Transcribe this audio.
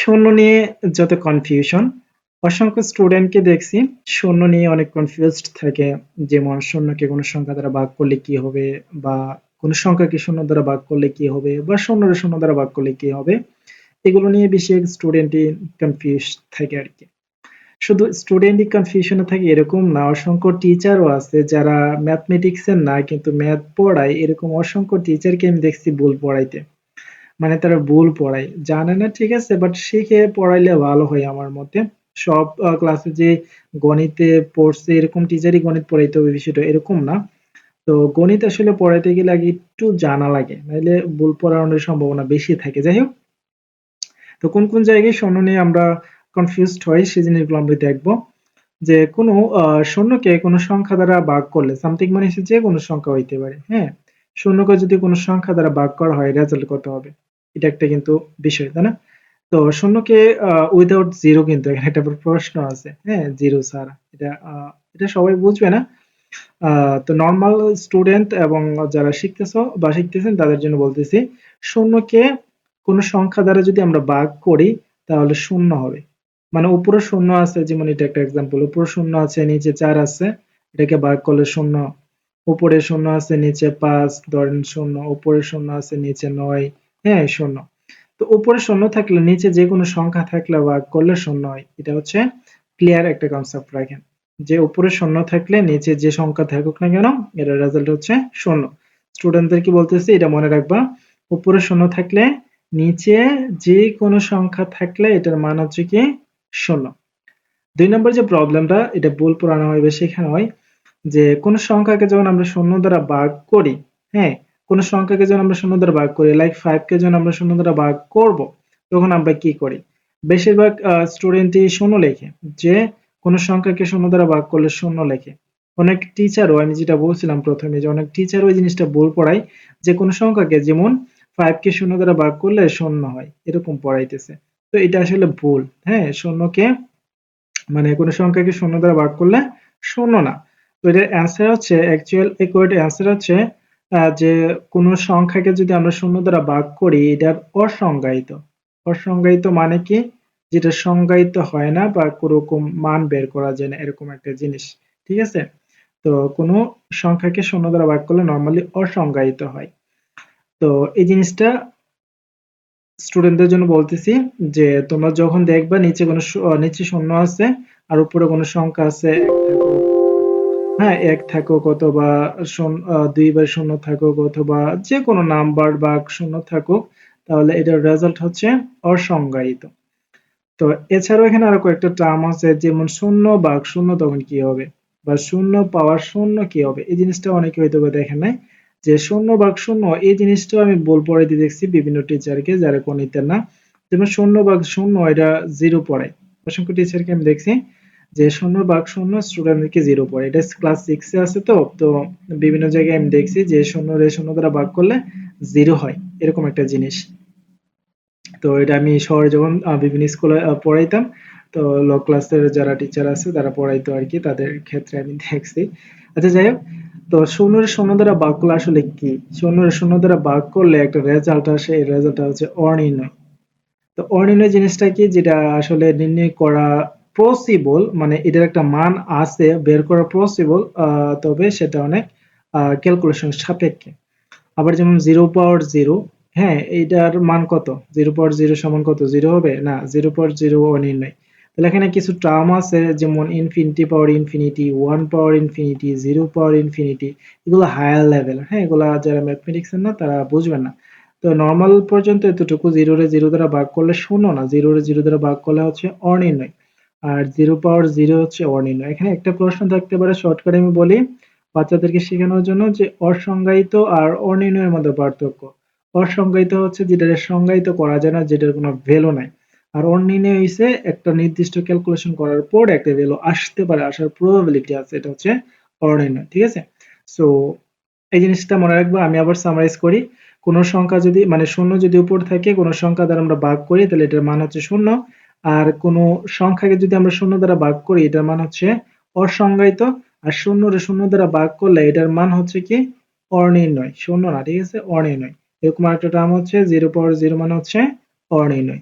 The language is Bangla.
শূন্য নিয়ে যত কনফিউশন, অসংখ্য স্টুডেন্টকে দেখছি শূন্য নিয়ে অনেক কনফিউজড থাকে। যেমন শূন্যকে কোনো সংখ্যা দ্বারা ভাগ করলে কি হবে, বা কোনো সংখ্যাকে শূন্য দ্বারা ভাগ করলে কি হবে, বা শূন্যরে শূন্য দ্বারা ভাগ করলে কি হবে, এগুলো নিয়ে বেশি স্টুডেন্টই কনফিউজ থাকে আর কি। শুধু স্টুডেন্টই কনফিউশনে থাকে এরকম না, অসংখ্য টিচারও আছে যারা ম্যাথমেটিক্সের না কিন্তু ম্যাথ পড়ায়, এরকম অসংখ্য টিচারকে আমি দেখছি ভুল পড়াইতে। মানে তারা ভুল পড়ায়, জানে না ঠিক আছে, বাট শিখে পড়াইলে ভালো হয় আমার মতে। সব ক্লাসে যে গণিতে পড়ছে এরকম টিচারই গণিত পড়াইতে হবে বিষয়টা এরকম না। তো গণিত আসলে পড়াইতে গেলে আগে একটু জানা লাগে, নাহলে ভুল পড়ানোর সম্ভাবনা বেশি থাকে। যাই হোক, তো কোন কোন জায়গায় শূন্য নিয়ে আমরা কনফিউজড হই সেই জিনিসগুলো আমরা দেখবো। যে কোনো শূন্যকে কোনো সংখ্যা দ্বারা ভাগ করলে, সামথিং মানে হচ্ছে যে কোনো সংখ্যা হইতে পারে, হ্যাঁ। শূন্যকে যদি কোনো সংখ্যা দ্বারা ভাগ করা হয় রেজাল্ট কত হবে, এটা একটা কিন্তু বিষয়, তাই না? তো শূন্যকে উইদাউট জিরো, কিন্তু এখানে একটা প্রশ্ন আছে, হ্যাঁ, জিরো ছাড়া, এটা সবাই বুঝবে না। তো নর্মাল স্টুডেন্ট এবং যারা শিখতেছো বা শিখতেছেন তাদের জন্য বলতেছি, শূন্যকে কোনো সংখ্যা দ্বারা যদি আমরা ভাগ করি তাহলে শূন্য হবে। মানে উপরে শূন্য আছে, যেমন এটা একটা এক্সাম্পল, উপরে শূন্য আছে নিচে 4 আছে, এটাকে ভাগ করলে শূন্য। উপরে শূন্য আছে নিচে 5 ধরেন শূন্য, উপরে শূন্য আছে নিচে 9, হ্যাঁ শূন্য। তো উপরে শূন্য থাকলে নিচে যে কোনো সংখ্যা থাকলে ভাগ করলে শূন্য হয়, এটা হচ্ছে ক্লিয়ার একটা কনসেপ্ট রাখেন, যে উপরে শূন্য থাকলে নিচে যে সংখ্যা থাকুক না কেন এর রেজাল্ট হচ্ছে শূন্য। স্টুডেন্টদের কি বলতেছি এটা মনে রাখবা, উপরে শূন্য থাকলে নিচে যে কোনো সংখ্যা থাকলে এটার মান হচ্ছে কি শূন্য। 2 নম্বর যে প্রবলেমটা, এটা ভুল পড়ানো হয় বা শেখানো হয়, যে কোন সংখ্যাকে যখন আমরা শূন্য দ্বারা ভাগ করি, হ্যাঁ, কোন সংখ্যাকে যখন আমরা শূন্য দ্বারা ভাগ করি, লাইক 5 কে যখন আমরা শূন্য দ্বারা ভাগ করব, তখন আমরা কি করি? বেশিরভাগ স্টুডেন্টই শূন্য লেখে, যে কোন সংখ্যাকে শূন্য দ্বারা ভাগ করলে শূন্য লেখে। অনেক টিচারও, আমি যেটা বলছিলাম প্রথমে, যে অনেক টিচার ওই জিনিসটা ভুল পড়ায়, যে কোন সংখ্যাকে, যেমন 5 কে শূন্য দ্বারা ভাগ করলে শূন্য হয়, এরকম পড়াইতেছে। তো এটা আসলে ভুল, হ্যাঁ। শূন্যকে মানে কোনো সংখ্যাকে শূন্য দ্বারা ভাগ করলে শূন্য না। তো এটার অ্যান্সার হচ্ছে, অ্যাকচুয়াল একুরেট অ্যান্সার হচ্ছে যে কোনো সংখ্যাকে যদি আমরা শূন্য দ্বারা ভাগ করি এটার অসংজ্ঞায়িত। অসংজ্ঞায়িত মানে কি? যেটা সংজ্ঞায়িত হয় না বা কোনোরকম মান বের করা যায় না, এরকম একটা জিনিস। ঠিক আছে? তো কোনো সংখ্যাকে শূন্য দ্বারা ভাগ করলে নরমালি অসংজ্ঞায়িত হয়। তো এই জিনিসটা স্টুডেন্টদের জন্য বলতেছি, যে তোমরা যখন দেখবা নিচে কোনো নিচে শূন্য আছে আর উপরে কোনো সংখ্যা আছে, হ্যাঁ, এক থাকুক অথবা 2 বার শূন্য থাকুক অথবা যে কোনো নাম্বার বা শূন্য থাকুক, তাহলে এটার রেজাল্ট হচ্ছে অসংজ্ঞায়িত। তো এছাড়াও এখানে আরো কয়েকটা টার্ম আছে, যেমন শূন্য ভাগ শূন্য তখন কি হবে, বা শূন্য পাওয়ার শূন্য কি হবে, এই জিনিসটা অনেকে হয়তো বা দেখেন নাই, যে শূন্য ভাগ শূন্য এই জিনিসটাও আমি বল পড়াইতে দেখছি বিভিন্ন টিচারকে যারা গণিতের না। যেমন শূন্য ভাগ শূন্য এটা জিরো পড়ায়, অসংখ্য টিচারকে আমি দেখছি যে শূন্য ভাগ শূন্য স্টুডেন্টদেরকে জিরো পড়ে, এটা ক্লাস 6 এ আছে। তো তো বিভিন্ন জায়গায় আমি দেখছি যে শূন্য রে শূন্য দ্বারা ভাগ করলে জিরো হয়, এরকম একটা জিনিস। তো এটা আমি শহরে যখন বিভিন্ন স্কুলে পড়াইতাম, তো ল ক্লাসের যারা টিচার আছে তারা পড়াইতো আর কি, তাদের ক্ষেত্রে আমি দেখছি। আচ্ছা যাই হোক, তো শূন্যের শূন্য দ্বারা ভাগ করলে আসলে কি? শূন্যের শূন্য দ্বারা ভাগ করলে একটা রেজাল্ট আসে, এই রেজাল্টটা হচ্ছে অনির্ণয়। তো অনির্ণয় জিনিসটা কি, যেটা আসলে নির্ণয় করা পসিবল, মানে এটার একটা মান আছে বের করা পসিবল, তবে সেটা অনেক ক্যালকুলেশন সাপেক্ষে। আবার যেমন জিরো পাওয়ার জিরো, হ্যাঁ, এইটার মান কত? জিরো পাওয়ার জিরো সমান কত? জিরো হবে না, জিরো পাওয়ার জিরো অনির্ণয়। তাহলে এখানে কিছু টার্ম আছে, যেমন infinity power infinity, one power infinity, zero power infinity, এগুলো হায়ার লেভেল, হ্যাঁ, এগুলা যারা ম্যাথমেটিক্স না তারা বুঝবেন না। তো নর্মাল পর্যন্ত এতটুকু, জিরো রে জিরো দ্বারা ভাগ করলে শূন্য না, জিরো রে জিরো দ্বারা ভাগ করলে হচ্ছে অনির্ণয়, আর জিরো পাওয়ার জিরো হচ্ছে অনির্ণয়। এখানে একটা প্রশ্ন থাকতে পারে, শর্টকাটে আমি বলি বাচ্চাদেরকে শেখানোর জন্য, যে অসংজ্ঞায়িত আর অনির্ণয়ের মধ্যে পার্থক্য। অসংজ্ঞায়িত হচ্ছে যেটা সংজ্ঞায়িত করা যায় না, যেটার কোনো ভ্যালু নাই। আর অনির্ণয় হইছে একটা নির্দিষ্ট ক্যালকুলেশন করার পর একটা ভ্যালু আসতে পারে, আসার প্রবাবিলিটি আছে, এটা হচ্ছে অনির্ণয়। ঠিক আছে? সো এই জিনিসটা মনে রাখবো। আমি আবার সামারাইজ করি, কোন সংখ্যা যদি, মানে শূন্য যদি উপর থাকে, কোন সংখ্যা দ্বারা আমরা ভাগ করি তাহলে এটার মান হচ্ছে শূন্য। আর কোন সংখ্যাকে যদি আমরা শূন্য দ্বারা ভাগ করি এটার মান হচ্ছে অসংজ্ঞায়িত। আর শূন্য রে শূন্য দ্বারা ভাগ করলে এটার মান হচ্ছে কি অনির্ণয়, শূন্য না, ঠিক আছে, অনির্ণয়। এরকম আরেকটা টার্ম হচ্ছে জিরো পাওয়ার জিরো মানে হচ্ছে অনির্ণয়।